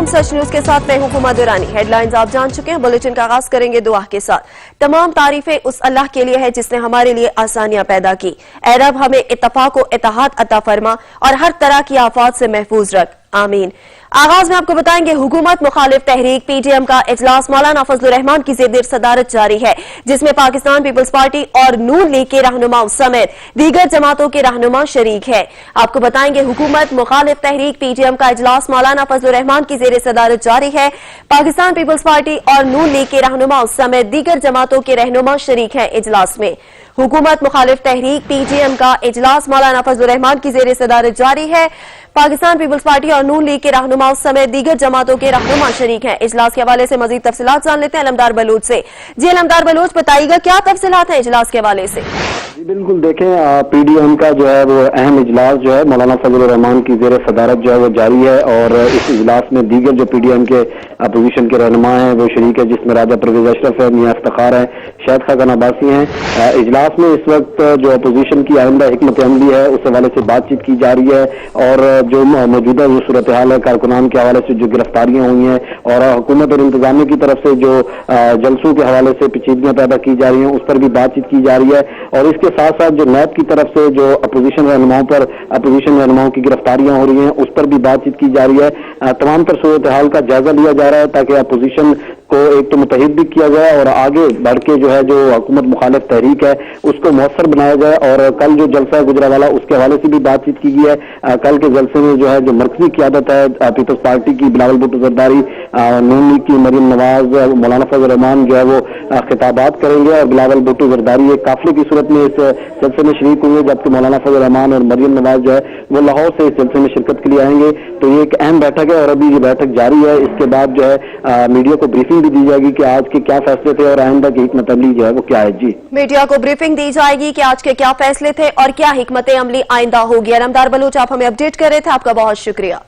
Time सच news के साथ मैं हूं हुमा दुरानी। हेडलाइंस आप जान चुके हैं। बुलेटिन का आगाज करेंगे दुआ के साथ। तमाम तारीफें उस अल्लाह के लिए है जिसने हमारे लिए आसानियां पैदा की। ऐ रब हमें इत्तफाक व इत्तेहाद अता फरमा और हर तरह की आफात से महफूज रख, आमीन। आगाज में आपको बताएंगे हुकूमत मुखालिफ तहरीक पीटीएम का इजलास मौलाना फजलुर रहमान की ज़ेर सदारत जारी है, जिसमें पाकिस्तान पीपल्स पार्टी और नून लीग के रहनुमाओं समेत दीगर जमातों के रहनुमा शरीक है। आपको बताएंगे हुकूमत मुखालिफ तहरीक पीटीएम का इजलास मौलाना फजलुर रहमान की ज़ेर सदारत जारी है। पाकिस्तान पीपल्स पार्टी और नून लीग के रहनुमाओं समेत दीगर जमातों के रहनुमा शरीक है। इजलास में हुकूमत मुखालिफ तहरीक पीटीएम का इजलास मौलाना फजलुर रहमान की ज़ेर सदारत जारी है। पाकिस्तान पीपल्स पार्टी और नून लीग के रहनुमाओं समेत दीगर जमातों के रहनुमा शरीक हैं। इजलास के हवाले से मजीद तफसीलात जान लेते हैं अलमदार बलूच से। जी अलमदार बलूच, बताइएगा क्या तफसीलात हैं इजलास के हवाले से? जी बिल्कुल, देखें पीडीएम का जो है वो अहम इजलास जो है मौलाना फजलुर रहमान की ज़ेर सदारत जो है वो जारी है और इस इजलास में दीगर जो पीडीएम के अपोजिशन के रहनुमा हैं वो शरीक है, जिसमें राजा परवेज अशरफ है, मियां इफ्तिखार है, शाहिद खान अब्बासी हैं। इजलास में इस वक्त जो अपोजिशन की आइंदा हिकमत अमली है उस हवाले से बातचीत की जा रही है और जो मौजूदा जो सूरत हाल है कारकुनान के हवाले से जो गिरफ्तारियां हुई हैं और हुकूमत और इंतजामिया की तरफ से जो जलसों के हवाले से पेचीदगियां पैदा की जा रही हैं उस पर भी बातचीत की जा रही है और इसके साथ साथ जो नैब की तरफ से जो अपोजिशन रहनुमाओं की गिरफ्तारियां हो रही हैं उस पर भी बातचीत की जा रही है। तमाम तर सूरत हाल का जायजा लिया जा रहा है ताकि अपोजिशन को एक तो मुतहिद भी किया जाए और आगे बढ़ के जो है जो हुकूमत मुखालिफ तहरीक है उसको मौसर बनाया जाए। और कल जो जलसा है गुजरावाला उसके हवाले से भी बातचीत की गई है। कल के जलसे में जो है जो मरकजी क़ियादत है पीपल्स पार्टी की बिलावल भुट्टो जरदारी, नून लीग की मरियम नवाज, मौलाना फजलुर रहमान जो है वो खिताबात करेंगे और बिलावल भुट्टो जरदारी एक काफिले की सूरत में इस जलसे में शरीक हुए, जबकि मौलाना फजलुर रहमान और मरियम नवाज जो है वो लाहौर से इस जलसे में शिरकत के लिए आएंगे। तो ये एक अहम बैठक है और अभी ये बैठक जारी है। इसके बाद जो है मीडिया को ब्रीफिंग भी दी जाएगी कि आज के क्या फैसले थे और आइंदा की हिकमत अमली जो है वो क्या है। जी मीडिया को ब्रीफिंग दी जाएगी कि आज के क्या फैसले थे और क्या हिकमत अमली आइंदा होगी। अलमदार बलूच, आप हमें अपडेट कर रहे थे, आपका बहुत शुक्रिया।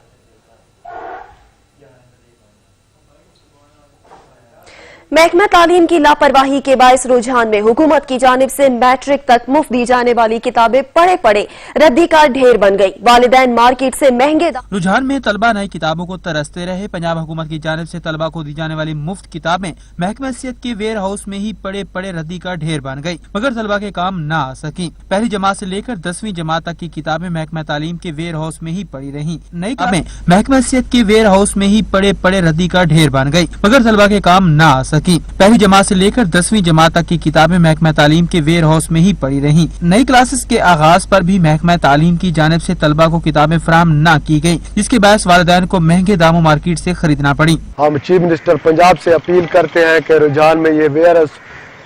महकमा तालीम की लापरवाही के बायस रुझान में हुकूमत की जानिब से मैट्रिक तक मुफ्त दी जाने वाली किताबें पड़े पड़े रद्दी का ढेर बन गई। वालिदैन मार्केट से महंगे रुझान में तलबा नई किताबों को तरसते रहे। पंजाब हुकूमत की जानिब से तलबा को दी जाने वाली मुफ्त किताबें महकमा सिहत के वेयर हाउस में ही पड़े पड़े रद्दी का ढेर बन गई, मगर तलबा के काम न आ सकी। पहली जमात से लेकर 10वीं जमात तक की किताबें महकमा तालीम के वेयर हाउस में ही पड़ी रही। नई किताबें महकमा सिहत के वेयर हाउस में ही पड़े पड़े रद्दी का ढेर बन गई, मगर तलबा के काम न आ सकी। पहली जमात से लेकर 10वीं जमात तक की किताबें महकमा तालीम के वेयर हाउस में ही पड़ी रहीं। नई क्लासेस के आगाज पर भी महकमा तालीम की जानिब से तलबा को किताबें फराहम न की गयी, जिसके बायस वालिदैन को महंगे दामों मार्केट से खरीदना पड़ी। हम चीफ मिनिस्टर पंजाब से अपील करते हैं कि रुझान में ये वेयर हाउस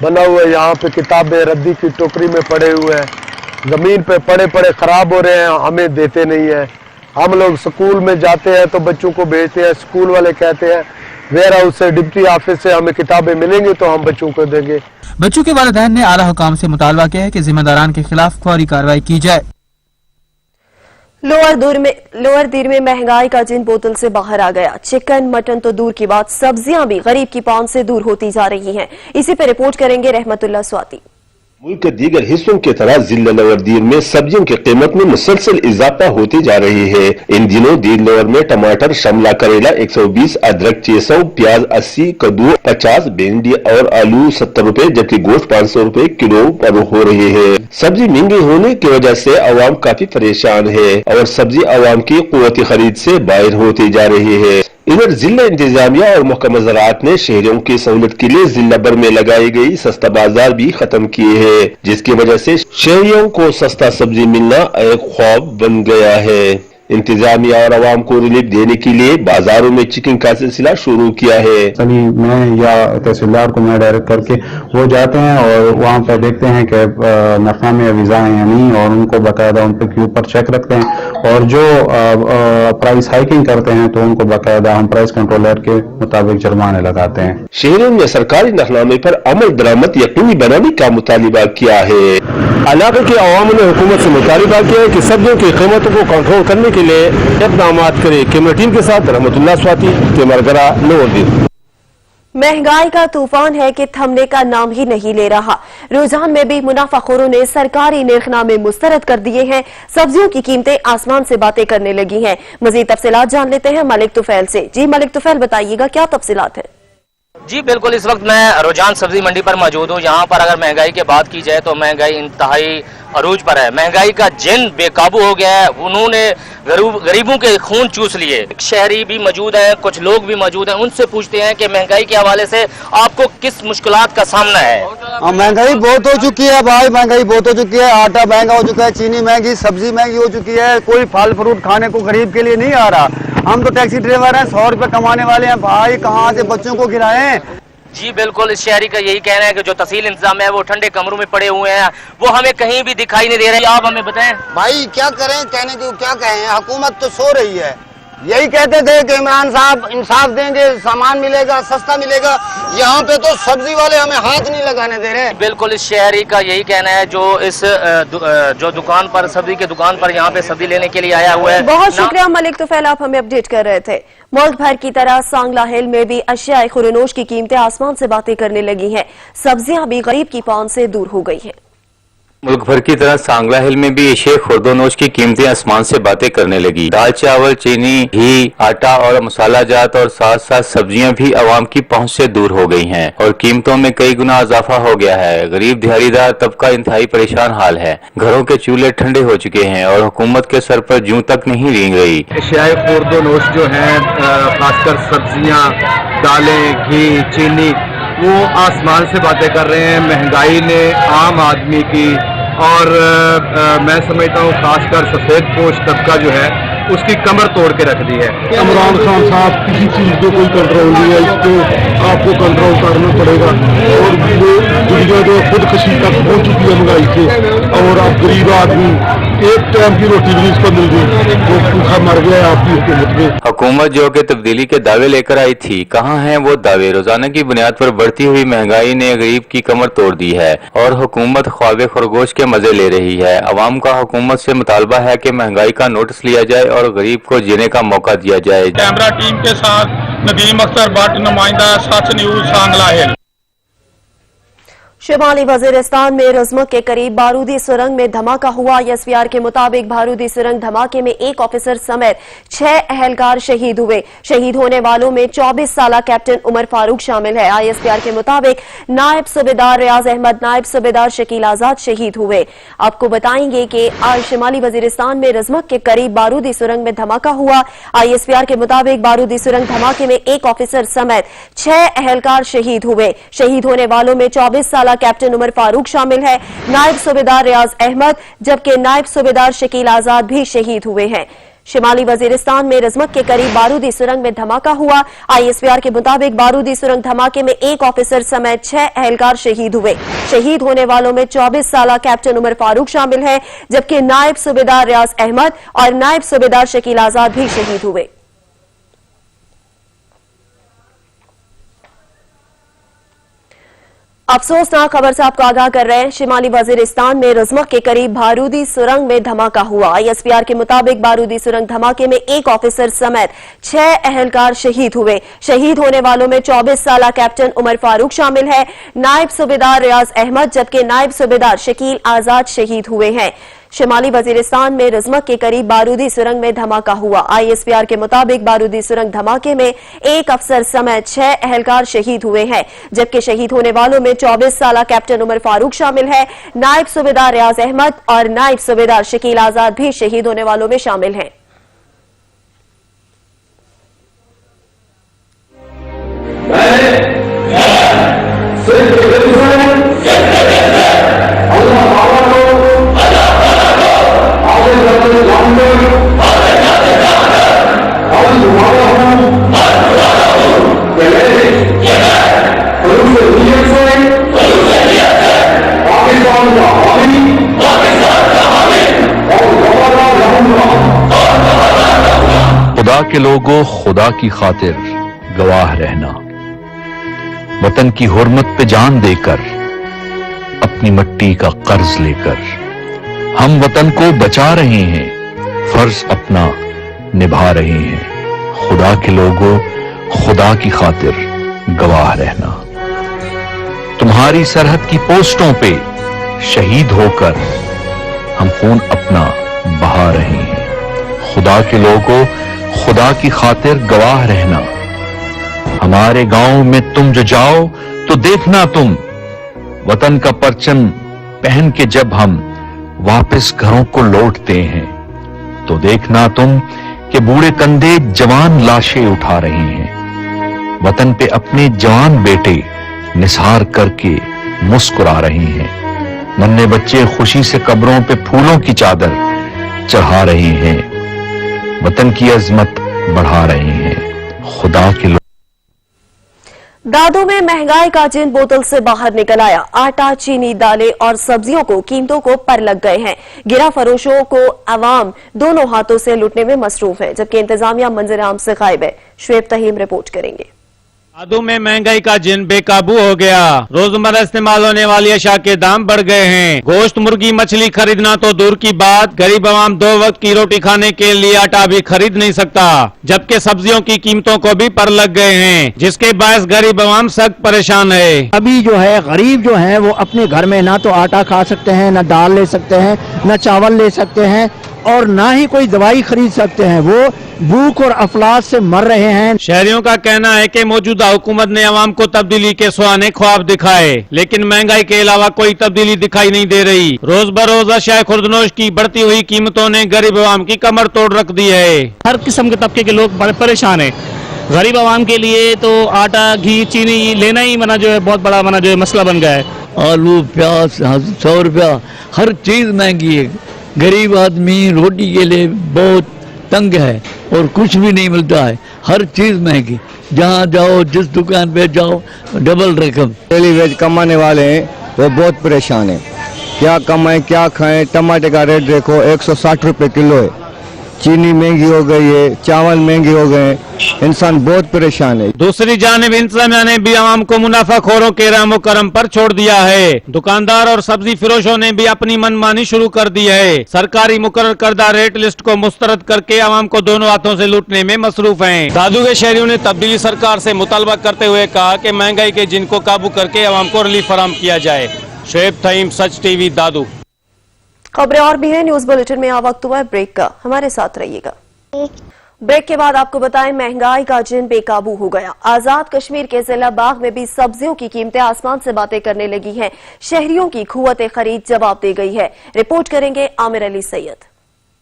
बना हुआ है, यहाँ पे किताबें रद्दी की टोकरी में पड़े हुए हैं, जमीन पे पड़े पड़े खराब हो रहे हैं, हमें देते नहीं है। हम लोग स्कूल में जाते हैं तो बच्चों को भेजते हैं, स्कूल वाले कहते हैं वेयर हाउस से डिप्टी ऑफिस से हमें किताबें मिलेंगी तो हम बच्चों को देंगे। बच्चों के वालिदैन ने आला हुकाम से मुतालबा किया है कि जिम्मेदारान के खिलाफ फौरी कार्रवाई की जाए। लोअर दीर में महंगाई का जिन बोतल से बाहर आ गया। चिकन मटन तो दूर की बात, सब्जियां भी गरीब की पहुंच से दूर होती जा रही हैं। इसी पे रिपोर्ट करेंगे रहमतुल्लाह स्वाति। मुल्क के दीगर हिस्सों की तरह जिला लोअर दीर में सब्जियों की कीमत में मुसलसल इजाफा होती जा रही है। इन दिनों दीर लोअर में टमाटर, शिमला करेला 120, अदरक 600, प्याज 80, कद्दू 50, भिंडी और आलू 70 रुपए, जबकि गोश्त 500 रुपए किलो पर हो रही है। सब्जी महंगी होने की वजह से अवाम काफी परेशान है और सब्जी अवाम की कुव्वती खरीद से बाहर होती जा रही है। इधर जिला इंतजामिया और महकमा ज़राअत ने शहरियों की सहूलत के लिए जिला भर में लगाई गई सस्ता बाजार भी खत्म किए हैं, जिसकी वजह से शहरियों को सस्ता सब्जी मिलना एक ख्वाब बन गया है। इंतजामिया और आवाम को रिलीफ देने के लिए बाजारों में चेकिंग का सिलसिला शुरू किया है। मैं या तहसीलदार को मैं डायरेक्ट करके वो जाते हैं और वहाँ पर देखते हैं कि नफामे वीजा है या नहीं और उनको बाकायदा उन के ऊपर चेक रखते हैं और जो प्राइस हाइकिंग करते हैं तो उनको बाकायदा हम प्राइस कंट्रोलर के मुताबिक जुर्माने लगाते हैं। शहरों ने सरकारी नखनामे पर अमल दरामद यकीनी बनाने का मुतालिबा किया है। इलाके के अवाम ने हुकूमत से मुतालिबा किया है कि सब्जियों की कीमतों को कंट्रोल करने के लिए इक़दाम करे। कैमरा टीम के साथ रहमतुल्लाह स्वाति के मरगरा लोअर दीर। महंगाई का तूफान है कि थमने का नाम ही नहीं ले रहा। रुझान में भी मुनाफाखोरों ने सरकारी निर्खनामे मुस्तरद कर दिए हैं। सब्जियों की कीमतें आसमान से बातें करने लगी हैं। मजीद तफसीलात जान लेते हैं मलिक तुफैल से। जी मलिक तुफैल, बताइएगा क्या तफसीलात है? जी बिल्कुल, इस वक्त मैं रुझान सब्जी मंडी पर मौजूद हूँ। यहाँ पर अगर महंगाई की बात की जाए तो महंगाई इंतहाई अरूज पर है। महंगाई का जिन बेकाबू हो गया है, उन्होंने गरीबों के खून चूस लिए। शहरी भी मौजूद हैं, कुछ लोग भी मौजूद हैं, उनसे पूछते हैं कि महंगाई के हवाले से आपको किस मुश्किलात का सामना है? महंगाई बहुत हो चुकी है भाई, महंगाई बहुत हो चुकी है। आटा महंगा हो चुका है, चीनी महंगी, सब्जी महंगी हो चुकी है। कोई फल फ्रूट खाने को गरीब के लिए नहीं आ रहा। हम तो टैक्सी ड्राइवर हैं, 100 रुपए कमाने वाले हैं भाई, कहाँ से बच्चों को खिलाएं? जी बिल्कुल, इस शहरी का यही कहना है कि जो तहसील इंतजाम है वो ठंडे कमरों में पड़े हुए हैं, वो हमें कहीं भी दिखाई नहीं दे रहे। आप हमें बताएं भाई क्या करें, कहने को क्या कहें, हुकूमत तो सो रही है। यही कहते थे कि इमरान साहब इंसाफ देंगे, सामान मिलेगा, सस्ता मिलेगा। यहाँ पे तो सब्जी वाले हमें हाथ नहीं लगाने दे रहे। बिल्कुल, इस शहरी का यही कहना है जो इस जो दुकान पर, सब्जी की दुकान पर यहाँ पे सब्जी लेने के लिए आया हुआ है। बहुत शुक्रिया मलिक तुफैल, आप हमें अपडेट कर रहे थे। मुल्क भर की तरह सांगला हिल में भी अशियाए खुरनोश की कीमतें आसमान से बातें करने लगी हैं। सब्जियां भी गरीब की पहुंच से दूर हो गई हैं। मुल्क भर की तरह सांगला हिल में भी एशिया खुर्दोनोश की कीमतें आसमान से बातें करने लगी। दाल, चावल, चीनी, घी, आटा और मसाला जात और साथ साथ सब्जियां भी आवाम की पहुंच से दूर हो गई हैं और कीमतों में कई गुना इजाफा हो गया है। गरीब दिहाड़ीदार तबका इंतहाई परेशान हाल है। घरों के चूल्हे ठंडे हो चुके हैं और हुकूमत के सर पर जूं तक नहीं रेंग रही। एशिया खुर्दोनोश जो है, खासकर सब्जियां, दालें, घी, चीनी, वो आसमान से बातें कर रहे हैं। महंगाई ने आम आदमी की और मैं समझता हूँ खासकर सफेद पोश तबका जो है उसकी कमर तोड़ के रख दी है। इमरान खान साहब, किसी चीज पे कोई कंट्रोल नहीं है, इसको आपको कंट्रोल करना पड़ेगा। और वो दुनिया जो खुदकशी तक पहुंच चुकी है महंगाई से, और आप गरीब आदमी एक टाइम की रोटी भी इसको मिल गई, वो भूखा मर गया आपकी हुकूमत में। हुकूमत जो कि तब्दीली के दावे लेकर आई थी, कहाँ हैं वो दावे? रोजाना की बुनियाद पर बढ़ती हुई महंगाई ने गरीब की कमर तोड़ दी है और हुकूमत ख्वाबे खरगोश के मजे ले रही है। अवाम का हुकूमत से मुतालबा है कि महंगाई का नोटिस लिया जाए और गरीब को जीने का मौका दिया जाए। कैमरा टीम के साथ नदीम अख्तर भट्ट, नुमाइंदा सच न्यूज सांगला हिल। शिमाली वजीरिस्तान में रजमक के करीब बारूदी सुरंग में धमाका हुआ। आईएसपीआर के मुताबिक बारूदी सुरंग धमाके में एक ऑफिसर समेत 6 अहलकार शहीद हुए। शहीद होने वालों में 24 साला कैप्टन उमर फारूक शामिल है। आईएसपीआर के मुताबिक नायब सूबेदार रियाज अहमद, नायब सूबेदार शकील आजाद शहीद हुए। आपको बताएंगे कि आज शिमाली वजीरिस्तान में रजमक के करीब बारूदी सुरंग में धमाका हुआ। आईएसपीआर के मुताबिक बारूदी सुरंग धमाके में एक ऑफिसर समेत 6 अहलकार शहीद हुए। शहीद होने वालों में 24 साला कैप्टन उमर फारूक शामिल है, नायब सूबेदार रियाज अहमद, जबकि नायब सूबेदार शकील आजाद भी शहीद हुए हैं। शिमाली वजीरिस्तान में रजमक के करीब बारूदी सुरंग में धमाका हुआ। आईएसपीआर के मुताबिक बारूदी सुरंग धमाके में एक ऑफिसर समेत 6 अहलकार शहीद हुए। शहीद होने वालों में 24 साला कैप्टन उमर फारूक शामिल है, जबकि नायब सूबेदार रियाज अहमद और नायब सूबेदार शकील आजाद भी शहीद हुए। अफसोसनाक खबर से आपको आगाह कर रहे हैं। शिमाली वजीरिस्तान में रजमक के करीब बारूदी सुरंग में धमाका हुआ। आईएसपीआर के मुताबिक बारूदी सुरंग धमाके में एक ऑफिसर समेत 6 अहलकार शहीद हुए। शहीद होने वालों में 24 साला कैप्टन उमर फारूक शामिल है, नायब सूबेदार रियाज अहमद, जबकि नायब सूबेदार शकील आजाद शहीद हुए हैं। शिमाली वजीरिस्तान में रजमक के करीब बारूदी सुरंग में धमाका हुआ। आईएसपीआर के मुताबिक बारूदी सुरंग धमाके में एक अफसर समेत 6 अहलकार शहीद हुए हैं, जबकि शहीद होने वालों में 24 साला कैप्टन उमर फारूक शामिल है, नायब सूबेदार रियाज अहमद और नायब सूबेदार शकील आजाद भी शहीद होने वालों में शामिल हैं। खुदा के लोगों, खुदा की खातिर गवाह रहना, वतन की हुर्मत पे जान देकर, अपनी मिट्टी का कर्ज लेकर हम वतन को बचा रहे हैं, फर्ज अपना निभा रहे हैं। खुदा के लोगों, खुदा की खातिर गवाह रहना। तुम्हारी सरहद की पोस्टों पे शहीद होकर हम खून अपना बहा रहे हैं। खुदा के लोगों, खुदा की खातिर गवाह रहना। हमारे गांव में तुम जो जाओ तो देखना तुम वतन का परचम पहन के जब हम वापस घरों को लौटते हैं, तो देखना तुम कि बूढ़े कंधे जवान लाशें उठा रहे हैं। वतन पे अपने जवान बेटे निसार करके मुस्कुरा रहे हैं। नन्हे बच्चे खुशी से कब्रों पे फूलों की चादर चढ़ा रहे हैं, वतन की अजमत बढ़ा रहे हैं। खुदा के लोग। दादू में महंगाई का जिन बोतल से बाहर निकल आया। आटा, चीनी, दालें और सब्जियों को कीमतों को पर लग गए हैं। गिरा फरोशों को अवाम दोनों हाथों से लूटने में मसरूफ है, जबकि इंतजामिया मंजर-ए-आम से गायब है। शुएब तहीम रिपोर्ट करेंगे। दादू में महंगाई का जिन बेकाबू हो गया। रोजमर्रा इस्तेमाल होने वाली अशा के दाम बढ़ गए हैं। गोश्त, मुर्गी, मछली खरीदना तो दूर की बात, गरीब आवाम 2 वक्त की रोटी खाने के लिए आटा भी खरीद नहीं सकता, जबकि सब्जियों की कीमतों को भी पर लग गए हैं, जिसके बायस गरीब आवाम सख्त परेशान है। अभी जो है गरीब जो है वो अपने घर में ना तो आटा खा सकते हैं, ना दाल ले सकते हैं, ना चावल ले सकते हैं, और ना ही कोई दवाई खरीद सकते हैं। वो भूख और अफलास से मर रहे हैं। शहरियों का कहना है कि मौजूदा हुकूमत ने आवाम को तब्दीली के सुहाने ख्वाब दिखाए, लेकिन महंगाई के अलावा कोई तब्दीली दिखाई नहीं दे रही। रोज बरोज अशिया खुर्दनोश की बढ़ती हुई कीमतों ने गरीब आवाम की कमर तोड़ रख दी है। हर किस्म के तबके के लोग बड़े परेशान है। गरीब आवाम के लिए तो आटा, घी, चीनी लेना ही जो है बहुत बड़ा मसला बन गया है। आलू, प्याज 100 रुपया, हर चीज महंगी है। गरीब आदमी रोटी के लिए बहुत तंग है और कुछ भी नहीं मिलता है, हर चीज महंगी। जहाँ जाओ, जिस दुकान पे जाओ, डबल रकम। डेली वेज कमाने वाले हैं वो बहुत परेशान है। क्या कमाएं, क्या खाएं। टमाटर का रेट देखो 160 रुपए किलो है। चीनी महंगी हो गई है, चावल महंगे हो गए, इंसान बहुत परेशान है। दूसरी जानिब इंतजामिया ने भी आवाम को मुनाफाखोरों के रहमो करम पर छोड़ दिया है। दुकानदार और सब्जी फिरोशों ने भी अपनी मनमानी शुरू कर दी है। सरकारी मुकर्रर करदा रेट लिस्ट को मुस्तरद करके आवाम को दोनों हाथों से लूटने में मसरूफ हैं। दादू के शहरियों ने तब्दीली सरकार से मुतालबा करते हुए कहा कि महंगाई के जिन को काबू करके आवाम को रिलीफ फराहम किया जाए। शुएब तहीम, सच टीवी, दादू। खबरें और भी हैं। न्यूज बुलेटिन में आ वक्त हुआ है ब्रेक का, हमारे साथ रहिएगा। ब्रेक के बाद आपको बताएं, महंगाई का जिन बेकाबू हो गया। आजाद कश्मीर के जिला बाग में भी सब्जियों की कीमतें आसमान से बातें करने लगी हैं। शहरियों की कुव्वत खरीद जवाब दे गई है। रिपोर्ट करेंगे आमिर अली सैयद।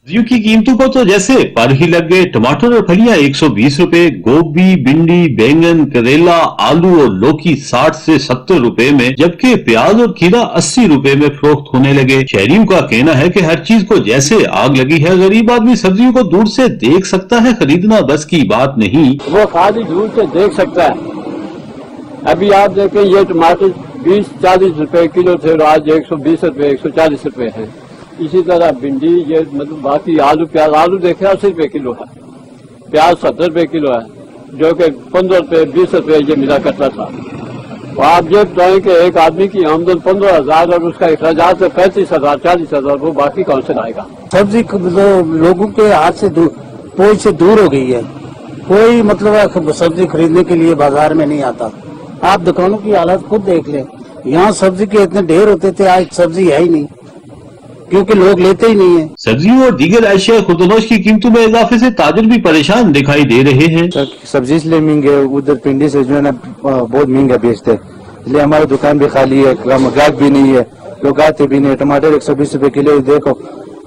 सब्जियों की कीमतों को तो जैसे पर ही लग गए। टमाटर और फलियां 120 रुपए, गोभी, भिंडी, बैंगन, करेला, आलू और लौकी 60 से 70 रुपए में, जबकि प्याज और खीरा 80 रुपए में फरोख्त होने लगे। शहरियों का कहना है कि हर चीज को जैसे आग लगी है। गरीब आदमी सब्जियों को दूर से देख सकता है, खरीदना बस की बात नहीं। वो खाली दूर से देख सकता है। अभी आप देखें, ये टमाटर 20-40 रुपए किलो थे और आज 120 रुपए 140 रुपए है। इसी तरह भिंडी, ये मतलब बाकी आलू, प्याज, आलू देखे 80 रुपए किलो है, प्याज 70 रुपए किलो है, जो कि 15 रुपए 20 रुपए ये मिला करता था। तो आप ये बताएं कि एक आदमी की आमदन 15,000 और उसका अखराजात 35,000 40,000, वो बाकी कौन से लाएगा। सब्जी लोगों के हाथ से पहुंच से दूर हो गई है। कोई मतलब सब्जी खरीदने के लिए बाजार में नहीं आता। आप दुकानों की हालत खुद देख लें। यहाँ सब्जी के इतने ढेर होते थे, आज सब्जी है ही नहीं, क्योंकि लोग लेते ही नहीं है। सब्जियों और दीगर अशिया खुर्दनोश की कीमतों में इजाफे से ताजिर भी परेशान दिखाई दे रहे हैं। सब्जी इसलिए महंगी है, उधर पिंडी से जो है ना बहुत महंगा बेचते हैं, इसलिए हमारी दुकान भी खाली है, ग्राहक भी नहीं है, लोग आते भी नहीं। टमाटर 120 रुपए किलो देखो,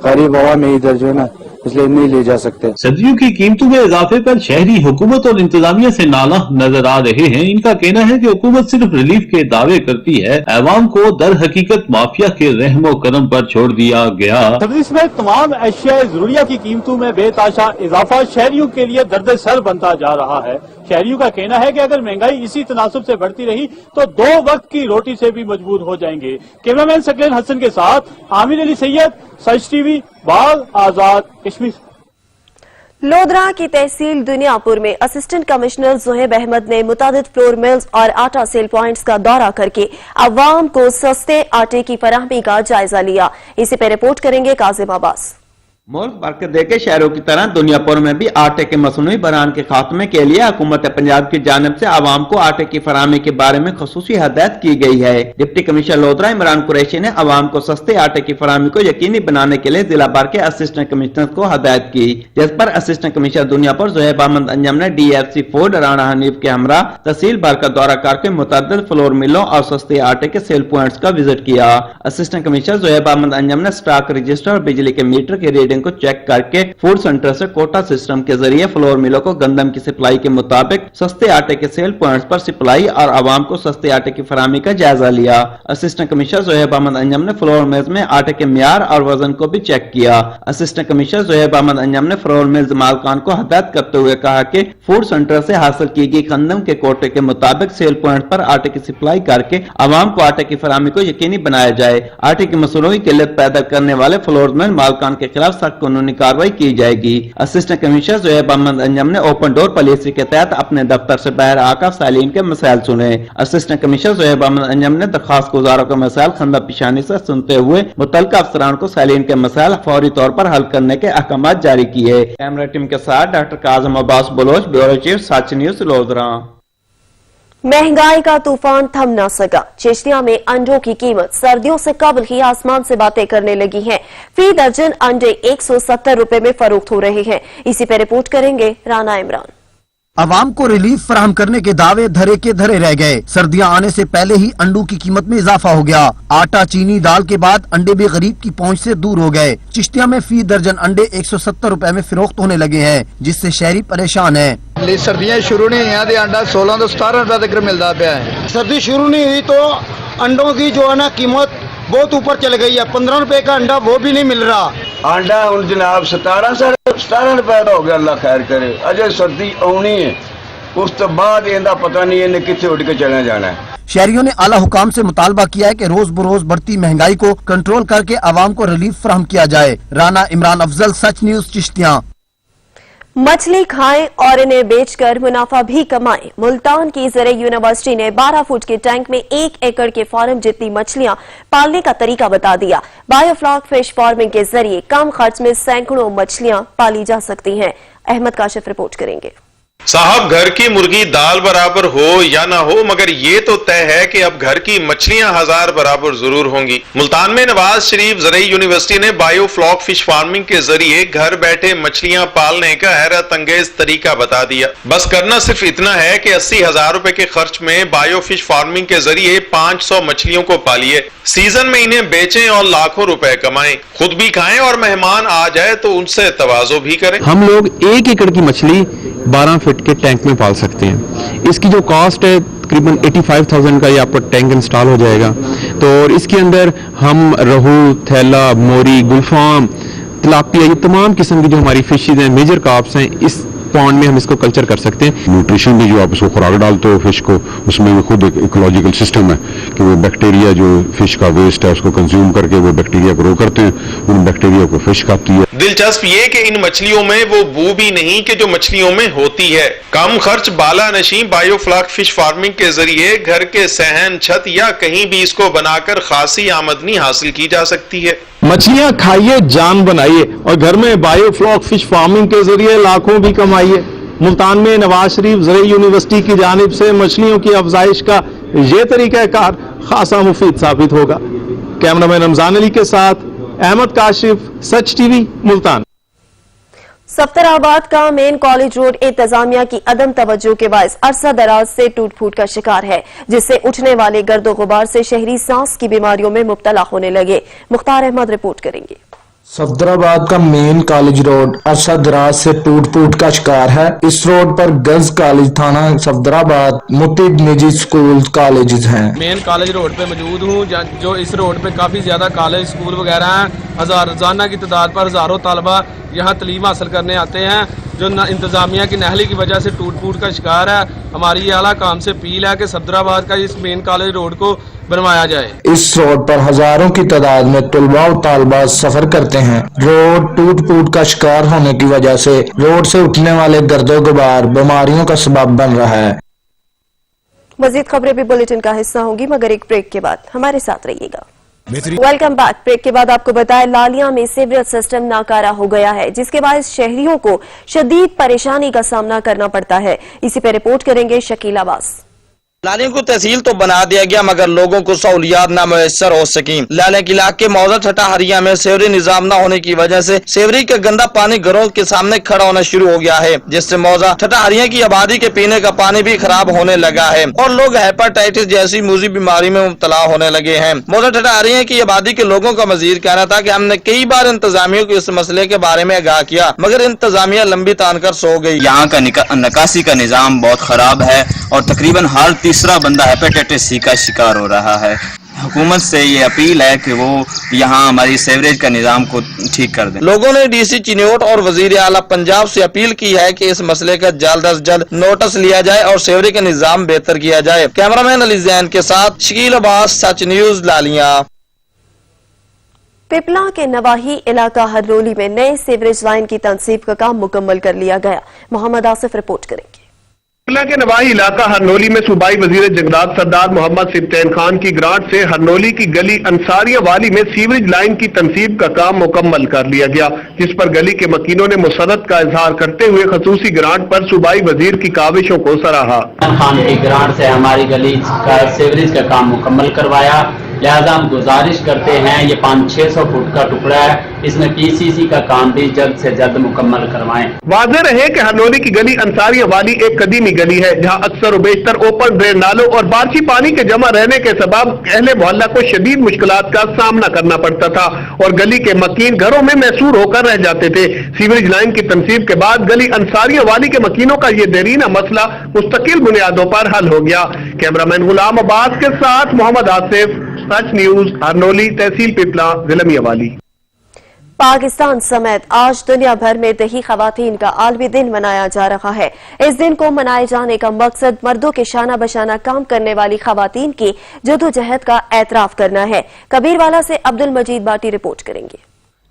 गरीब हवा में इधर जो है ना, इसलिए नहीं ले जा सकते। सब्जियों की कीमतों में इजाफे पर शहरी हुकूमत और इंतजामिया से नाला नजर आ रहे हैं। इनका कहना है कि हुकूमत सिर्फ रिलीफ के दावे करती है, अवाम को दर हकीकत माफिया के रहमो करम पर छोड़ दिया गया। सब्जी समेत तमाम अशिया जरूरिया की कीमतों में बेताशा इजाफा शहरियों के लिए दर्द सर बनता जा रहा है। शहरियों का कहना है कि अगर महंगाई इसी तनासुब से बढ़ती रही तो 2 वक्त की रोटी से भी मजबूर हो जाएंगे। कैमरामैन सकलेन हसन के साथ आमिर अली सैयद, सच टीवी, बाग, आजाद कश्मीर। लोधरा की तहसील दुनियापुर में असिस्टेंट कमिश्नर ज़ुहैब अहमद ने मुतादिद फ्लोर मिल्स और आटा सेल प्वाइंट्स का दौरा करके अवाम को सस्ते आटे की फराहमी का जायजा लिया। इसी पे रिपोर्ट करेंगे काजिम अब्बास। मुल्क बरकत देके शहरों की तरह दुनिया भर में भी आटे के मसनूई बहरान के खात्मे के लिए हुकूमत पंजाब की जानिब से आवाम को आटे की फराहमी के बारे में खसूसी हदायत की गई है। डिप्टी कमिश्नर लोधरा इमरान कुरैशी ने आवाम को सस्ते आटे की फराहमी को यकीनी बनाने के लिए जिला भर के असिस्टेंट कमिश्नर को हदायत की, जिस पर असिस्टेंट कमिश्नर दुनिया पर ज़ुहैब अहमद अंजम ने DFC फूड राणा हनीफ के हमरा तहसील भर का दौरा करके मुतअद्दिद फ्लोर मिलों और सस्ते आटे के सेल प्वाइंट्स का विजिट किया। असिस्टेंट कमिश्नर ज़ुहैब अहमद अंजम ने स्टॉक रजिस्टर और बिजली के मीटर की रीडिंग को चेक करके फूड सेंटर से कोटा सिस्टम के जरिए फ्लोर मिलों को गंदम की सप्लाई के मुताबिक सस्ते आटे के सेल प्वाइंट्स पर सप्लाई और आवाम को सस्ते आटे की फराहमी का जायजा लिया। असिस्टेंट कमिश्नर ज़ुहैब अहमद अंजम ने फ्लोर मिल्स में आटे के मियार और वजन को भी चेक किया। असिस्टेंट कमिश्नर ज़ुहैब अहमद अंजम ने फ्लोर मिल्स मालकान को हदायत करते हुए कहा कि फूड सेंटर से हासिल की गई गंदम के कोटे के मुताबिक सेल प्वाइंट पर आटे की सप्लाई करके आवाम को आटे की फराहमी को यकीनी बनाया जाए। आटे की मसनूई किल्लत पैदा करने वाले फ्लोर मिल मालकान के खिलाफ सख्त कानूनी कार्रवाई की जाएगी। असिस्टेंट कमिश्नर ज़ुहैब अहमद अंजम ने ओपन डोर पॉलिसी के तहत अपने दफ्तर से बाहर आकर सालीन के मसाइल सुने। असिस्टेंट कमिश्नर ज़ुहैब अहमद अंजम ने दरखास्त गुजारों के मसाइल खंदा पेशानी से सुनते हुए मुतल्लिका अफसरान को सालीन के मसाइल फौरी तौर पर हल करने के अहकाम जारी किए। कैमरा टीम के साथ doctor Kazim Abbas Baloch, bureau chief, Sach news, Lodhran. महंगाई का तूफान थम ना सका। चिश्तिया में अंडों की कीमत सर्दियों से कबल ही आसमान से बातें करने लगी है। फी दर्जन अंडे 170 रुपए में फरोख्त हो रहे हैं। इसी पे रिपोर्ट करेंगे राना इमरान। आवाम को रिलीफ फराहम करने के दावे धरे के धरे रह गए। सर्दियां आने से पहले ही अंडों की कीमत में इजाफा हो गया। आटा, चीनी, दाल के बाद अंडे भी गरीब की पहुंच से दूर हो गए। चिश्तिया में फी दर्जन अंडे 170 रुपए में फरोख्त होने लगे हैं, जिससे शहरी परेशान है। सर्दियां शुरू नहीं यहाँ दे अंडा 16 तो 17 रुपए तक मिलता पाया है। सर्दी शुरू नहीं हुई तो अंडों की जो है ना कीमत बहुत ऊपर चल गई है। 15 रुपए का अंडा वो भी नहीं मिल रहा। अंडा उन जनाब 17 रुपए का हो गया, अल्लाह खैर करे। अजय सर्दी आनी है, उस तो बाद इनका पता नहीं इन्हें कितने उठ के चला जाना है। शहरियों ने आला हुकाम से मुतालबा किया है कि रोज बरोज बढ़ती महंगाई को कंट्रोल करके आवाम को रिलीफ फराहम किया जाए। राना इमरान अफजल, सच न्यूज़, चिश्तियां। मछली खाएं और इन्हें बेचकर मुनाफा भी कमाएं। मुल्तान की ज़रे यूनिवर्सिटी ने 12 फुट के टैंक में 1 एकड़ के फार्म जितनी मछलियां पालने का तरीका बता दिया। बायोफ्लॉक फिश फार्मिंग के जरिए कम खर्च में सैकड़ों मछलियां पाली जा सकती हैं। अहमद काशिफ रिपोर्ट करेंगे। साहब, घर की मुर्गी दाल बराबर हो या ना हो, मगर ये तो तय है कि अब घर की मछलियां 1000 बराबर जरूर होंगी। मुल्तान में नवाज शरीफ ज़रई यूनिवर्सिटी ने बायोफ्लॉक फिश फार्मिंग के जरिए घर बैठे मछलियां पालने का हैरत अंगेज तरीका बता दिया। बस करना सिर्फ इतना है कि 80,000 रुपए के खर्च में बायो फिश फार्मिंग के जरिए 500 मछलियों को पालिए, सीजन में इन्हें बेचें और लाखों रुपए कमाएं, खुद भी खाएं और मेहमान आ जाए तो उनसे तवाज़ो भी करें। हम लोग 1 एकड़ की मछली 12 फीट के टैंक में पाल सकते हैं। इसकी जो कॉस्ट है तकरीबन 85,000 का ये आपका टैंक इंस्टॉल हो जाएगा। तो और इसके अंदर हम रहू, थैला, मोरी, गुलफाम, तिलापिया, ये तमाम किस्म की जो हमारी फिशेज हैं, मेजर कार्प्स हैं, इस पॉन्ड में हम इसको कल्चर कर सकते हैं। न्यूट्रिशन भी जो आप उसको खुराक डालते हो फिश को, उसमें भी खुद एक इकोलॉजिकल सिस्टम है कि वो बैक्टीरिया जो फिश का वेस्ट है उसको कंज्यूम करके वो बैक्टीरिया ग्रो करते हैं, उन बैक्टीरिया को फिश खाती है। दिलचस्प ये कि इन मछलियों में वो बू भी नहीं कि जो मछलियों में होती है। कम खर्च बाला नशी बायोफ्लॉक फिश फार्मिंग के जरिए घर के सहन, छत या कहीं भी इसको बनाकर खासी आमदनी हासिल की जा सकती है। मछलियां खाइए, जान बनाइए और घर में बायोफ्लॉक फिश फार्मिंग के जरिए लाखों भी कमाइए। मुल्तान में नवाज शरीफ ज़रई यूनिवर्सिटी की जानिब से मछलियों की अफजाइश का ये तरीकाकार खासा मुफीद साबित होगा। कैमरामैन रमजान अली के साथ अहमद काशिफ, सच टीवी, मुल्तान। सफ्तराबाद का मेन कॉलेज रोड इंतजामिया की अदम तवज्जो के बायस अरसा दराज से टूट फूट का शिकार है, जिससे उठने वाले गर्दो गुबार से शहरी सांस की बीमारियों में मुब्तला होने लगे। मुख्तार अहमद रिपोर्ट करेंगे। सफदराबाद का मेन कॉलेज रोड अरसा दराज से टूट फूट का शिकार है। इस रोड पर गर्ल्स कॉलेज, थाना सफदराबाद, मुतअद्दिद निजी स्कूल कॉलेजेस हैं। मेन कॉलेज रोड पे मौजूद हूँ, जो इस रोड पे काफी ज्यादा कॉलेज, स्कूल वगैरह हैं। रोजाना की तादाद पर हजारों तलबा यहाँ तलीम हासिल करने आते हैं, जो इंतजामिया की नहली की वजह से टूट फूट का शिकार है। हमारी आला काम से अपील है कि सफदराबाद का इस मेन कॉलेज रोड को बनवाया जाए। इस रोड पर हजारों की तादाद में तलबा और तालबात सफर करते हैं। रोड टूट फूट का शिकार होने की वजह से रोड से उठने वाले गर्दो गुबार बीमारियों का सबब बन रहा है। मजीद खबरें भी बुलेटिन का हिस्सा होंगी, मगर एक ब्रेक के बाद हमारे साथ रहिएगा। Welcome back. ब्रेक के बाद आपको बताएं, लालिया में सीवरेज सिस्टम नाकारा हो गया है, जिसके बायस शहरियों को शदीद परेशानी का सामना करना पड़ता है। इसी पर रिपोर्ट करेंगे शकील अब्बास। लालिया को तहसील तो बना दिया गया, मगर लोगों को सहूलियात न मुयसर हो सकी। लालिया के इलाके मौजा ठट्टा हरिया में सेवरी निजाम न होने की वजह से सेवरी का गंदा पानी घरों के सामने खड़ा होना शुरू हो गया है, जिससे मौजा ठट्टा हरिया की आबादी के पीने का पानी भी खराब होने लगा है और लोग हेपेटाइटिस जैसी मूजी बीमारी में मुब्तला होने लगे हैं। मौजा ठट्टा हरिया की आबादी के लोगों का मजीद कहना था कि हमने कई बार इंतजामिया को इस मसले के बारे में आगाह किया, मगर इंतजामिया लंबी तान कर सो गई। यहाँ का निकासी का निजाम बहुत खराब है और तकरीबन हर तीसरा बंदा हेपेटाइटिस सी का शिकार हो रहा है। हुकूमत से ये अपील है कि वो यहाँ हमारी सेवरेज का निजाम को ठीक कर दें। लोगों ने डीसी चिन्योट और वजीर आला पंजाब से अपील की है कि इस मसले का जल्द अज जल्द नोटिस लिया जाए और सेवरेज का निजाम बेहतर किया जाए। कैमरामैन अली जैन के साथ शकील अब्बास, सच न्यूज, लालिया। पिपला के नवाही इलाका हरनोली में नए सीवरेज लाइन की तनसीब का काम मुकम्मल कर लिया गया। मोहम्मद आसिफ रिपोर्ट करेंगे। पिपला के नवाही इलाका हरनोली में सूबाई वजीर जंगलात सरदार मोहम्मद सिब्तैन खान की ग्रांट से हरनोली की गली अंसारिया वाली में सीवरेज लाइन की तनसीब का काम मुकम्मल कर लिया गया, जिस पर गली के मकीनों ने मुसरत का इजहार करते हुए खसूसी ग्रांट पर सूबाई वजीर की काविशों को सराहा। खान की ग्रांट से हमारी गली का सीवरेज का काम मुकम्मल करवाया, लिहाजा हम गुजारिश करते हैं ये 500-600 फुट का टुकड़ा है, इसमें पीसीसी का काम भी जल्द से जल्द मुकम्मल करवाएं। वाज़ेह रहे कि हरनोली की गली अंसारिया वाली एक कदीमी गली है, जहां अक्सर बेशतर ओपन ड्रेन नालों और बारिशी पानी के जमा रहने के सबब अहले मोहल्ला को शदीद मुश्किलात का सामना करना पड़ता था और गली के मकीन घरों में मैसूर होकर रह जाते थे। सीवरेज लाइन की तनसीब के बाद गली अंसारिया वाली के मकीनों का ये देरीना मसला मुस्तकिल बुनियादों पर हल हो गया। कैमरामैन गुलाम अब्बास के साथ मोहम्मद आसिफ, सच न्यूज, हरनोली, तहसील पिपला, जिला मियांवाली। पाकिस्तान समेत आज दुनिया भर में दही खवातीन का आलमी दिन मनाया जा रहा है। इस दिन को मनाए जाने का मकसद मर्दों के शाना बशाना काम करने वाली खवातीन की जदोजहद का एतराफ करना है। कबीरवाला से अब्दुल मजीद बाटी रिपोर्ट करेंगे।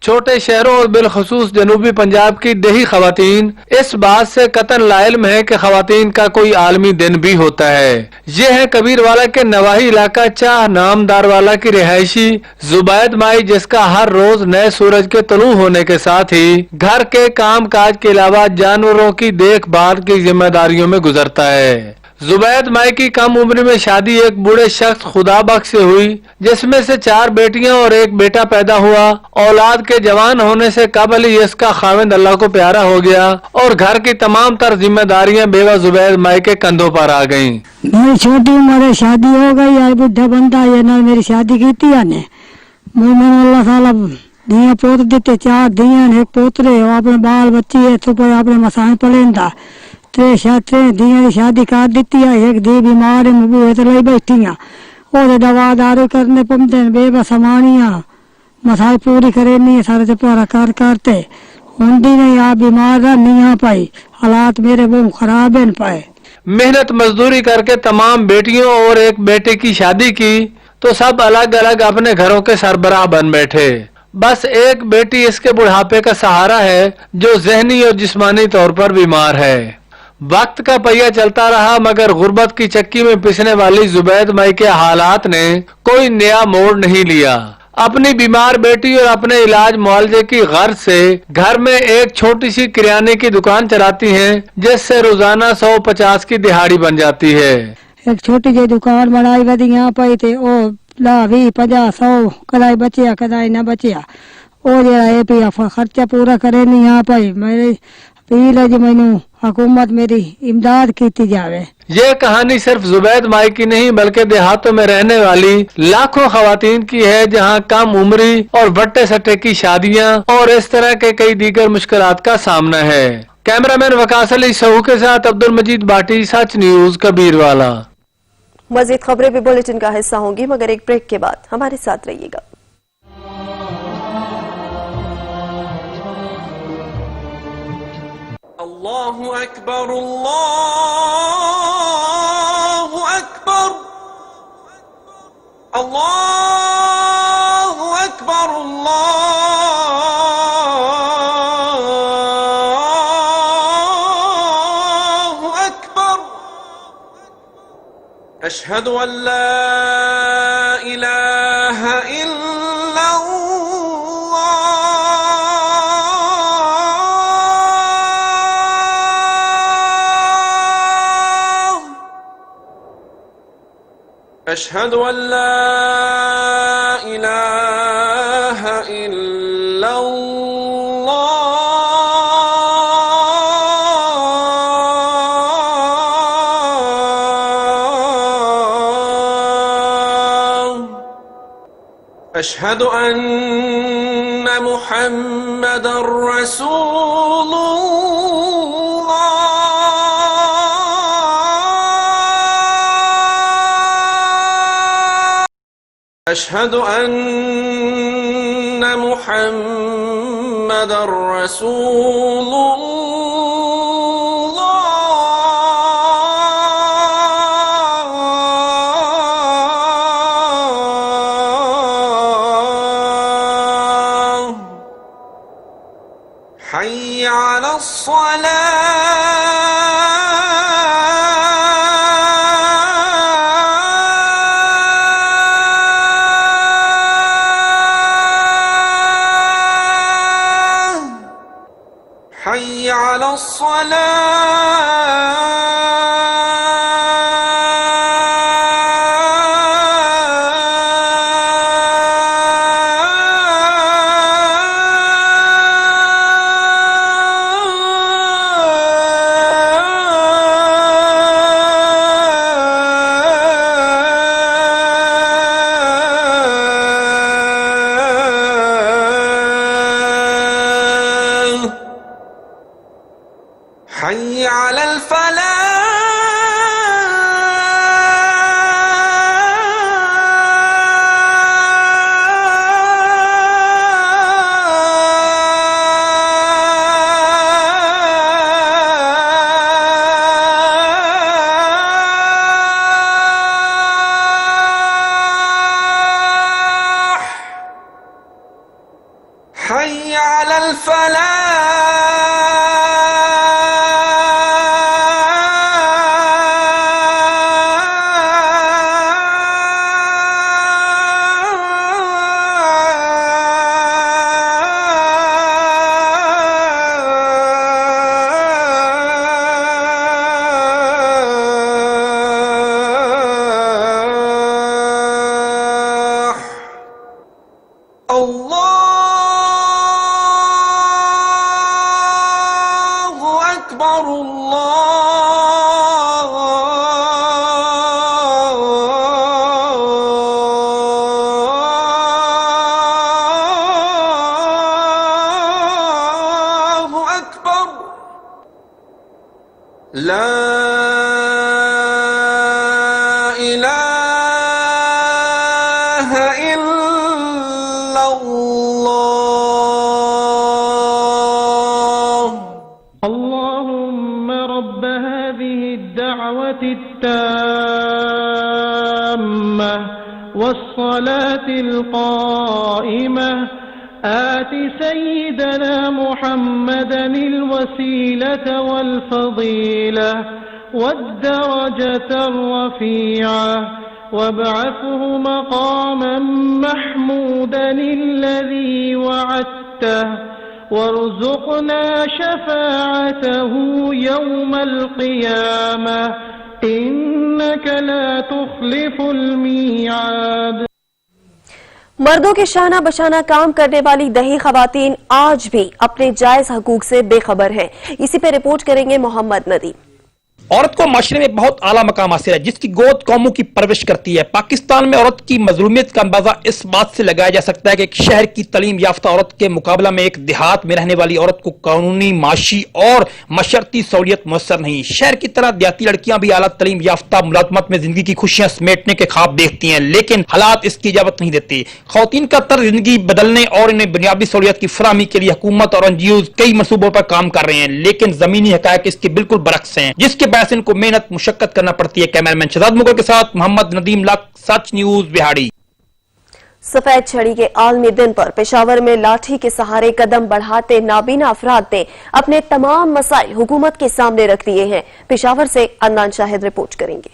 छोटे शहरों और बिलखसूस जनूबी पंजाब की दही खवातीन इस बात से कतन लाइल्म है कि खवातीन का कोई आलमी दिन भी होता है। ये है कबीरवाला के नवाही इलाका चाह नामदार वाला की रिहायशी जुबैद माई, जिसका हर रोज नए सूरज के तलू होने के साथ ही घर के काम काज के अलावा जानवरों की देखभाल की जिम्मेदारियों में गुजरता है। जुबैद माई की कम उम्र में शादी एक बूढ़े शख्स खुदा बख्श से हुई, जिसमें से 4 बेटियां और 1 बेटा पैदा हुआ। औलाद के जवान होने से कबल ही इसका खाविंद अल्लाह को प्यारा हो गया और घर की तमाम तर जिम्मेदारियां बेवा जुबैद माई के कंधों पर आ गईं। मेरी छोटी उम्र शादी हो गई है, बुढ़ा बंदा ये ना मेरी शादी की थी ने मैंने अल्लाह ताला दिया पोत देते, 4 दिया एक पोतरे, अपने बाल बच्चे है तो अपने मसाए पड़ेंदा 3 दिया की शादी कर दी है। एक दी बीमार है, मुबूहे तो लाई बैठी और दवा दारू करने पमते बेबस मानिया मसाई पूरी करेनी सारे चपारा कर करते होंदी नहीं। आप बीमार नहीं आ पाई, हालात मेरे बहुत खराब है पाए। मेहनत मजदूरी करके तमाम बेटियों और 1 बेटे की शादी की तो सब अलग अलग अपने घरों के सरबराह बन बैठे। बस एक बेटी इसके बुढ़ापे का सहारा है, जो जहनी और जिस्मानी तौर पर बीमार है। वक्त का पहिया चलता रहा, मगर गुर्बत की चक्की में पिसने वाली जुबैद माई के हालात ने कोई नया मोड़ नहीं लिया। अपनी बीमार बेटी और अपने इलाज मुआवजे की गर्ज से घर में एक छोटी सी किराने की दुकान चलाती हैं, जिससे रोजाना 150 की दिहाड़ी बन जाती है। एक छोटी जी दुकान बनाई वधी यहाँ पाई थे ओ ला 20-50-100 कदाई बचिया कदाई न बचिया ओ जरा ये पिया खर्चा पूरा करे नहीं यहाँ पाई। मेरी अपील है जी मैनू हुकूमत मेरी इमदाद की जावे। ये कहानी सिर्फ जुबैद माई की नहीं बल्कि देहातों में रहने वाली लाखों खवातीन की है, जहाँ कम उम्री और वट्टे सट्टे की शादियाँ और इस तरह के कई दीगर मुश्किलात का सामना है। कैमरामैन वकास अली सहू के साथ अब्दुल मजीद बाटी, सच न्यूज, कबीरवाला। मजीद खबरें भी बुलेटिन का हिस्सा होंगी, मगर एक ब्रेक के बाद हमारे साथ रहिएगा। अल्लाहु अकबर, अल्लाहु अकबर, अल्लाहु अकबर, अल्लाहु अकबर। अशहदु अन ला इलाहा इल्लल्लाह أشهد أن لا إله إلا الله أشهد أن محمدا رسول أشهد أن محمدا رسول الله حي على حي على حي على الفلاح حي على الفلاح الله أكبر الله أكبر لا إله إلا الله اللهم رب هذه الدعوة التامة والصلاة القائمة آت سيدنا محمدا الوسيلة والفضيلة والدرجة الرفيعة وابعثه مقاما محمودا الذي وعدته وارزقنا شفاعته يوم القيامة إنك لا تخلف الميعاد مردوں کے شانہ بشانہ کام کرنے والی دیہی خواتین آج بھی اپنے جائز حقوق سے بے خبر ہیں. اسی پہ رپورٹ کریں گے محمد ندیم. عورت کو معاشرے میں بہت اعلیٰ مقام حاصل ہے جس کی گود قوموں کی پرورش کرتی ہے. پاکستان میں عورت کی مظلومیت کا اندازہ اس بات سے لگایا جا سکتا ہے کہ ایک شہر کی تعلیم یافتہ عورت کے مقابلہ میں ایک دیہات میں رہنے والی عورت کو قانونی، معاشی اور معاشرتی سہولیت میسر نہیں. شہر کی طرح دیہاتی لڑکیاں بھی اعلیٰ تعلیم یافتہ ملازمت میں زندگی کی خوشیاں سمیٹنے کے خواب دیکھتی ہیں، لیکن حالات اس کی اجازت نہیں دیتے. خواتین کا طرز زندگی بدلنے اور انہیں بنیادی سہولیت کی فراہمی کے لیے حکومت اور NGOs کئی منصوبوں پر کام کر رہے ہیں، لیکن زمینی حقائق اس کے بالکل برعکس ہیں، جس کے باعث ان کو محنت مشقت کرنا پڑتی ہے. کیمرامین شہزاد مغل کے ساتھ محمد ندیم لاکھ، سچ نیوز بہاڑی. سفید چھڑی کے عالمی دن پر پشاور میں لاٹھی کے سہارے قدم بڑھاتے نابینا افراد نے اپنے تمام مسائل حکومت کے سامنے رکھ دیے ہیں. پشاور سے عدنان شاہد رپورٹ کریں گے.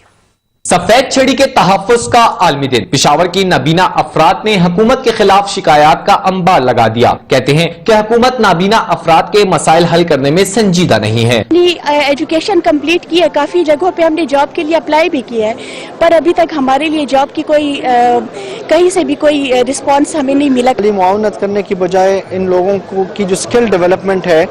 سفید چھڑی کے تحفظ کا عالمی دن، پشاور کی نابینا افراد نے حکومت کے خلاف شکایات کا انبار لگا دیا۔ کہتے ہیں کہ حکومت نابینا افراد کے مسائل حل کرنے میں سنجیدہ نہیں ہے۔ ایجوکیشن کمپلیٹ کی ہے، کافی جگہوں پہ ہم نے جاب کے لیے اپلائی بھی کیا ہے، پر ابھی تک ہمارے لیے جاب کی کوئی کہیں سے بھی کوئی رسپانس ہمیں نہیں ملا۔ معاونت کرنے کی بجائے ان لوگوں کو کی جو اسکل ڈیولپمنٹ ہے،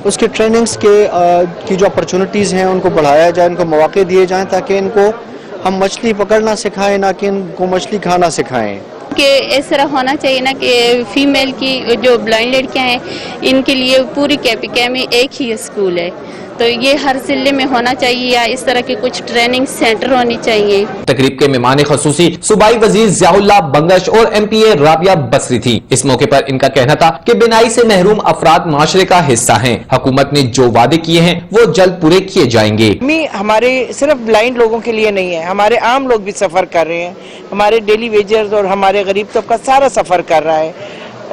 اس کے ٹریننگز کی جو اپرچونٹیز ہیں ان کو بڑھایا جائے، ان کو مواقع دیے جائیں تاکہ ان کو ہم مچھلی پکڑنا سکھائیں، نہ کہ ان کو مچھلی کھانا سکھائیں۔ کہ اس طرح ہونا چاہیے نا کہ فیمیل کی جو بلائنڈ لڑکیاں ہیں ان کے لیے پوری کیپیکا میں ایک ہی اسکول ہے، تو یہ ہر ضلع میں ہونا چاہیے یا اس طرح کے کچھ ٹریننگ سینٹر ہونے چاہیے۔ تقریب کے مہمان خصوصی صوبائی وزیر ضیاء اللہ بنگش اور ایم پی اے رابعہ بصری تھی۔ اس موقع پر ان کا کہنا تھا کہ بینائی سے محروم افراد معاشرے کا حصہ ہیں، حکومت نے جو وعدے کیے ہیں وہ جلد پورے کیے جائیں گے۔ ہمارے صرف بلائنڈ لوگوں کے لیے نہیں ہے، ہمارے عام لوگ بھی سفر کر رہے ہیں، ہمارے ڈیلی ویجرز اور ہمارے غریب طبقہ سارا سفر کر رہا ہے،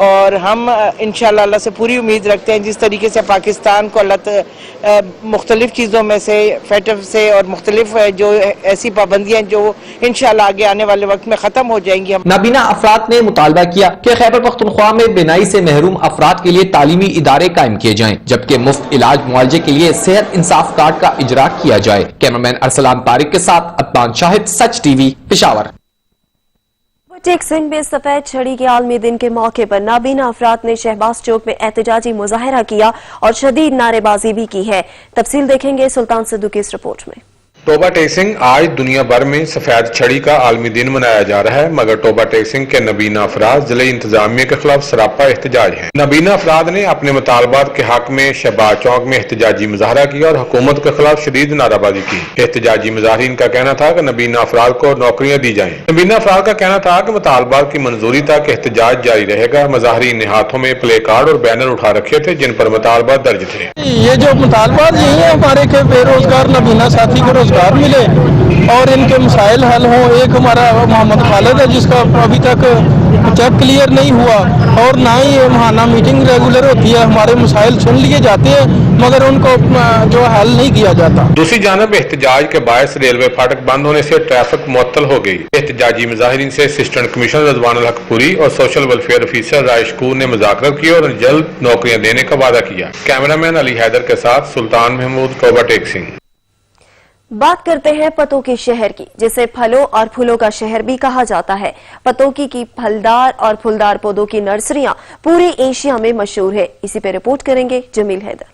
اور ہم انشاءاللہ اللہ سے پوری امید رکھتے ہیں جس طریقے سے پاکستان کو اللہ مختلف چیزوں میں سے فیٹف سے اور مختلف جو ایسی پابندیاں جو انشاءاللہ آگے آنے والے وقت میں ختم ہو جائیں گی۔ نابینا افراد نے مطالبہ کیا کہ خیبر پختونخوا میں بینائی سے محروم افراد کے لیے تعلیمی ادارے قائم کیے جائیں، جبکہ مفت علاج معالجے کے لیے صحت انصاف کارڈ کا اجرا کیا جائے۔ کیمرمین ارسلان طارق کے ساتھ عدنان شاہد، سچ ٹی وی، پشاور۔ ٹیک سنگھ میں سفید چھڑی کے عالمی دن کے موقع پر نابینا افراد نے شہباز چوک میں احتجاجی مظاہرہ کیا اور شدید نعرے بازی بھی کی ہے۔ تفصیل دیکھیں گے سلطان صدو کی اس رپورٹ میں۔ ٹوبہ ٹیک سنگھ آج دنیا بھر میں سفید چھڑی کا عالمی دن منایا جا رہا ہے، مگر ٹوبہ ٹیک سنگھ کے نابینا افراد ضلعی انتظامیہ کے خلاف سراپا احتجاج ہیں۔ نابینا افراد نے اپنے مطالبات کے حق میں شہباز چوک میں احتجاجی مظاہرہ کیا اور حکومت کے خلاف شدید نعرہ بازی کی۔ احتجاجی مظاہرین کا کہنا تھا کہ نابینا افراد کو نوکریاں دی جائیں۔ نابینا افراد کا کہنا تھا کہ مطالبات کی منظوری تک احتجاج جاری رہے گا۔ مظاہرین نے ہاتھوں میں پلے کارڈ اور بینر اٹھا رکھے تھے جن پر مطالبات درج تھے۔ یہ جو مطالبات یہی ہیں ہمارے کہ بے روزگار نابینا ساتھی کو روزگار ملے اور ان کے مسائل حل ہوں۔ ایک ہمارا محمد خالد ہے جس کا ابھی تک چیک کلیئر نہیں ہوا، اور نہ ہی ماہانہ میٹنگ ریگولر ہوتی ہے، ہمارے مسائل سن لیے جاتے ہیں مگر ان کو جو حل نہیں کیا جاتا۔ دوسری جانب احتجاج کے باعث ریلوے پھاٹک بند ہونے سے ٹریفک معطل ہو گئی۔ احتجاجی مظاہرین سے اسسٹنٹ کمشنر رضوان الحق پوری اور سوشل ویلفیئر افیسر رائے شکور نے مذاکرات کیا اور جلد نوکریاں دینے کا وعدہ کیا۔ کیمرہ مین علی حیدر کے ساتھ سلطان محمود، ٹوبہ ٹیک سنگھ۔ بات کرتے ہیں پتوکی شہر کی، جسے پھلوں اور پھولوں کا شہر بھی کہا جاتا ہے۔ پتوکی کی پھلدار اور پھولدار پودوں کی نرسریاں پوری ایشیا میں مشہور ہے۔ اسی پہ رپورٹ کریں گے جمیل حیدر۔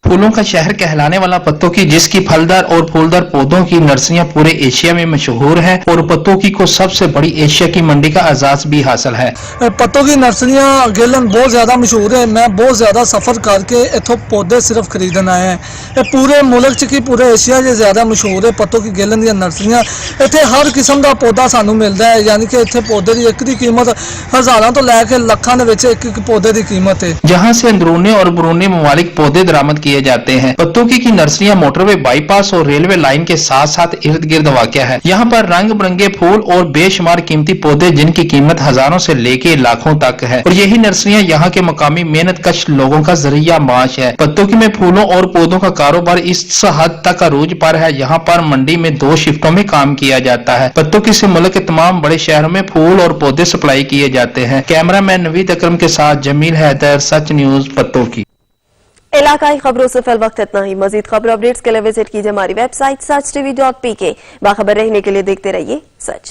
پھولوں کا شہر کہلانے والا پتوکی، جس کی پھلدار اور پھولدار پودوں کی نرسریاں پورے ایشیا میں مشہور ہیں، اور پتوکی کو سب سے بڑی ایشیا کی منڈی کا اعزاز بھی حاصل ہے۔ پتوکی نرسریاں گیلن بہت زیادہ مشہور ہے۔ میں بہت زیادہ سفر کر کے اتوں پودے صرف خریدن آئے ہیں۔ پورے ملک چ کی پورے ایشیا چ زیادہ مشہور ہے پتوکی گیلن دی نرسریاں۔ اتنے ہر قسم کا پودا سانو ملتا ہے، یعنی کہ اتنے پودے کی ایک دی قیمت ہزاراں تو لے کے لکھاں دے وچ ایک پودے کی قیمت ہے، جہاں سے اندرونی اور بیرونی ممالک پودے درآمد کیے جاتے ہیں۔ پتوکی کی نرسریاں موٹر وے بائی پاس اور ریلوے لائن کے ساتھ ساتھ ارد گرد واقع ہے۔ یہاں پر رنگ برنگے پھول اور بے شمار قیمتی پودے جن کی قیمت ہزاروں سے لے کے لاکھوں تک ہے، اور یہی نرسریاں یہاں کے مقامی محنت کش لوگوں کا ذریعہ معاش ہے۔ پتوکی میں پھولوں اور پودوں کا کاروبار اس حد تک عروج پر ہے، یہاں پر منڈی میں 2 شفٹوں میں کام کیا جاتا ہے۔ پتوکی سے ملک کے تمام بڑے شہروں میں پھول اور پودے سپلائی کیے جاتے ہیں۔ کیمرہ مین نوید اکرم کے ساتھ جمیل حیدر، سچ نیوز، پتوکی۔ علاقائی خبروں سے فی الوقت اتنا ہی۔ مزید خبر اپڈیٹس کے لیے وزٹ کیجیے ہماری ویب سائٹ sach.tv.pk۔ باخبر رہنے کے لیے دیکھتے رہیے سچ۔